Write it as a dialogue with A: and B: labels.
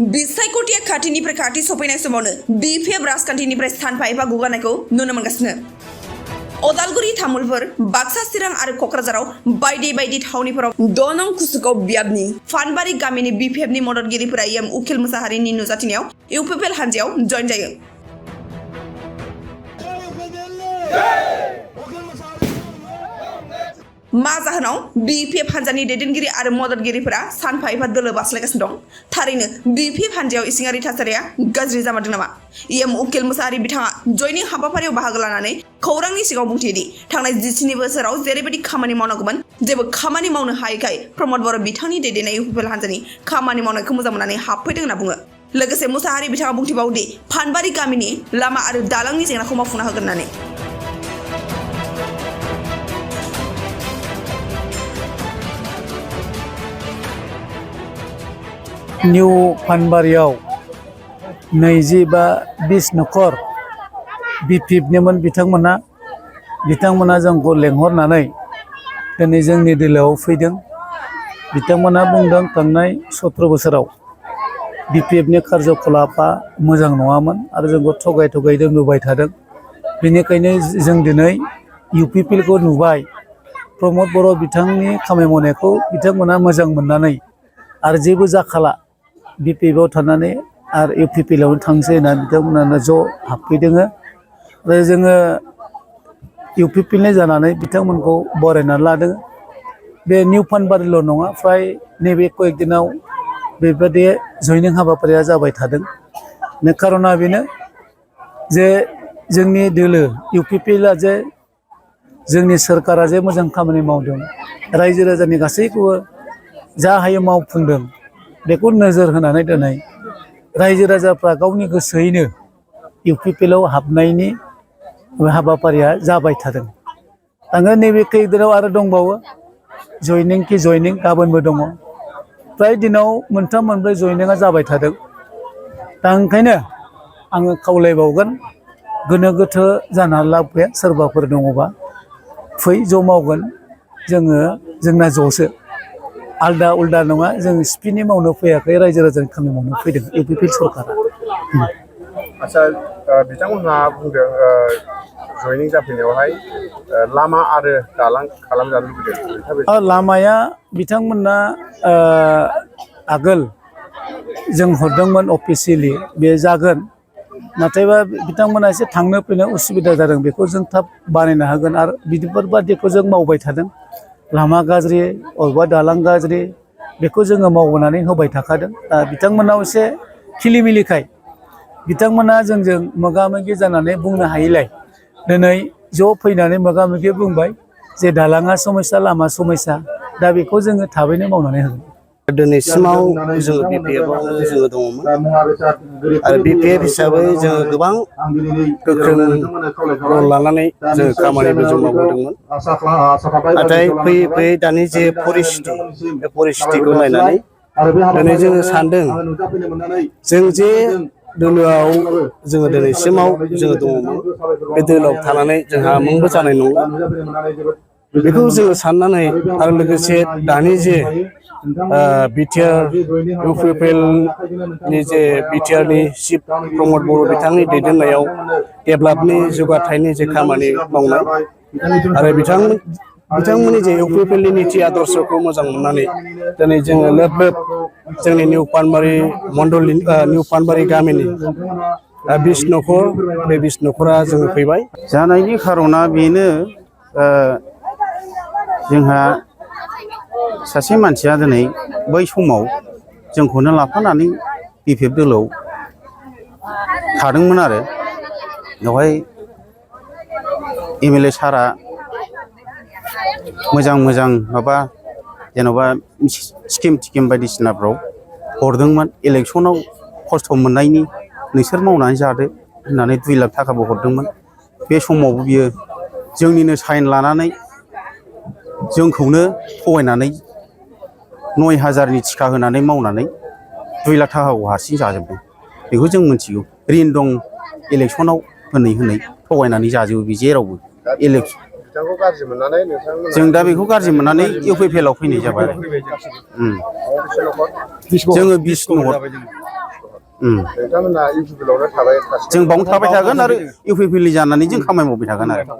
A: बिसायख'थिया खाथिनिफ्राय खाथि सफैनाय समावनो बिपिएफ राजखान्थिनिफ्राय सानफा एफा गुगानायखौ नुनो मोनगासिनो। अदालगुरि तामुलपुर बाक्सा चिरां आरो क'क्राझाराव बायदि बायदि थावनिफोराव 2 नं कुसुगाव बियाबनि फानबारि गामिनि बिपिएफनि मददगिरिफोरा एम उखिल मुसाहारिनि नुजाथिनायाव इउपिपिएल हानजायाव जइन जायो। मा जाहोनाव बिपिएफ हानजानि दैदेनगिरि आरो मददगिरिफोरा सानफा एफा दोलो बास्लायगासिनो दं? थारैनो बिपिएफ हानजायाव इसिङारि थासारिया गाज्रि जामारदों नामा? एम उखिल मुसाहारि बिथाङा जयनिं हाबाफारियाव बाहागो लानानै खौरांनि सिगाङाव बुंथियोदि थांनाय 17 बोसोराव जेरैबायदि खामानि मावनांगौमोन जेबो खामानि मावनो हायैखाय प्रमद बर' बिथांनि दैदेननाय इउपिपिएल हानजानि खामानि मावनायखौ मोजां मोननानै हाबफैदों होनना बुङो। लोगोसे मुसाहारि बिथाङा बुंथिबावदि फानबारि गामिनि लामा आरो दालांनि जेंनाखौ मावफुंना होगोन होननानै।
B: निउ फानबारियाव 20 बा 20 नखर बिपिएफनिमोन बिथांमोना जोंखौ लेंहरनानै दिनै जोंनि दोलोआव फैदों। बिथांमोना बुंदों थांनाय 17 बोसोराव बिपिएफनि कार्यकलापा मोजां नङामोन आरो जोंखौ थगाय दोनबोबाय थादों। बेनिखायनो जों दिनै इउपिपिएलखौ नुबाय, प्रमद बर' बिथांनि खामानि मावनायखौ बिथांमोना मोजां मोननानै आरो जेबो जाखाला बिपिएफआव थानानै आरो इउपिपिएलआवनो थांसै होनना बिथांमोनानो ज' हाबफैदों। आरो जोङो इउपिपिएलनि जानानै बिथांमोनखौ बरायनानै लादों। बे निउ फानबारिल' नङा, फ्राय नैबे कয়েক दिनाव बेबायदि जयनिं हाबाफारिया जाबाय थादों। खारना बेनो जे जोंनि दोलो इउपिपिएलआ जे जोंनि सोरखारा जे मोजां खामानि मावदों, रायजो राजानि गासैखौबो जा हायो मावफुंदों, बेखौ नोजोर होनानै दिनै रायजो राजाफ्रा गावनि गोसोयैनो इउपिपिएलआव हाबनायनि हाबाफारिया जाबाय थादों। आङो नैबे कয়েক दिनाव आरो दंबावो जयनिं गाबोनबो दङ। फ्राय दिनाव 3-4 जयनिंआ जाबाय थादों। दा ओंखायनो आङो खावलायबावगोन, गोनो गोथो जाना लाब गैया। सोरबाफोर दङबा फै, ज' मावगोन। जोंना ज'सो, आलदा उल्दा नङा। जों स्पिनि मावनो फैयाखै, रायजो राजानि खामानि मावनो फैदों इउपिपिएल सरकारा।
C: आচ্ছা, बिथांमोनहा बुंदों जयनिं जाफैनायावहाय लामा आरो दालां खालामजानो लुबैदों।
B: लामाया बिथांमोनना आगोल जों हरदोंमोन अफिसियेलि, बे जागोन। नाथायबा बिथांमोना एसे थांनो फैनो उसुबिदा जादों, बेखौ जों थाब बानायनो हागोन। आरो बिदिफोरबादिखौ जों मावबाय थादों। लामा गाज्रि, अबेबा दालां गाज्रि, बेखौ जोङो मावबोनानै होबाय थाखादों। बिथांमोनाव एसे खिलिमिलिखाय बिथांमोना जोंजों मोगा मोगि जानानै बुंनो हायैलाय दिनै ज' फैनानै मोगा मोगि बुंबाय जे दालाङा समस्या, लामा समस्या। दा बेखौ जोङो थाबैनो मावनानै होगोन।
D: दिनैसिमाव जोङो बिपिएफआवनो जोङो दङमोन आरो बिपिएफ हिसाबै जोङो गोबां गोख्रों रल लानानै जोङो खामानिबो जों मावबोदोंमोन। नाथाय फैयै फैयै दानि जे परिस्थिति, बे परिस्थितिखौ नायनानै दिनै जोङो सानदों जों जे दोलोआव जोङो दिनैसिमाव जोङो दङमोन, बे दोलोआव थानानै जोंहा मुंबो जानाय नंला। बेखौ जोङो साननानै आरो लोगोसे दानि जे बिटिआर इउपिपिएलनि जे बिटिआरनि चिफ प्रमद बर' बिथांनि दैदेननायाव डेभेलपनि जौगाथायनि जे खामानि मावनाय आरो बिथांमोननि जे इउपिपिएलनि नीति आदर्शखौ मोजां मोननानै दिनै जोङो लोब लोब जोंनि निउ पानबारि मण्डलनि निउ पानबारि गामिनि 20 नखर, बे 20 नखरा जोङो फैबाय।
E: जानायनि खारना बेनो, जोंहा सासे मानसिया दिनै बै समाव जोंखौनो लाफानानै बिपिएफ दोलोआव थादोंमोन आरो बेवहाय एमएलए सारआ मोजां माबा जेन'बा स्किम बायदिसिनाफ्राव हरदोंमोन। इलेक्सनाव खस्थ' मोननायनि नोंसोर मावनानै जादो होननानै 2 लाख थाखाबो हरदोंमोन। बे समावबो बियो जोंनिनो साइन लानानै जोंखौनो थगायनानै 9,000नि टिका होनानै मावनानै 2 लाख थाखाखौ हारसिं जाजोबदों। बेखौ जों मिथिगौ। रिन दं इलेक्सनाव होनै थगायनानै जाजोबो बे जेरावबो इलेक्सन। जों दा बेखौ गाज्रि मोननानै इउपिपिएलआव फैनाय जाबाय। जोङो 20 नखर
C: नोंथांमोना इउ पि पि एल आवनो थाबाय थासिगोन
E: जों बावनो थाबाय थागोन आरो इउ पि पि एल जानानै जों खामानि मावबाय थागोन आरो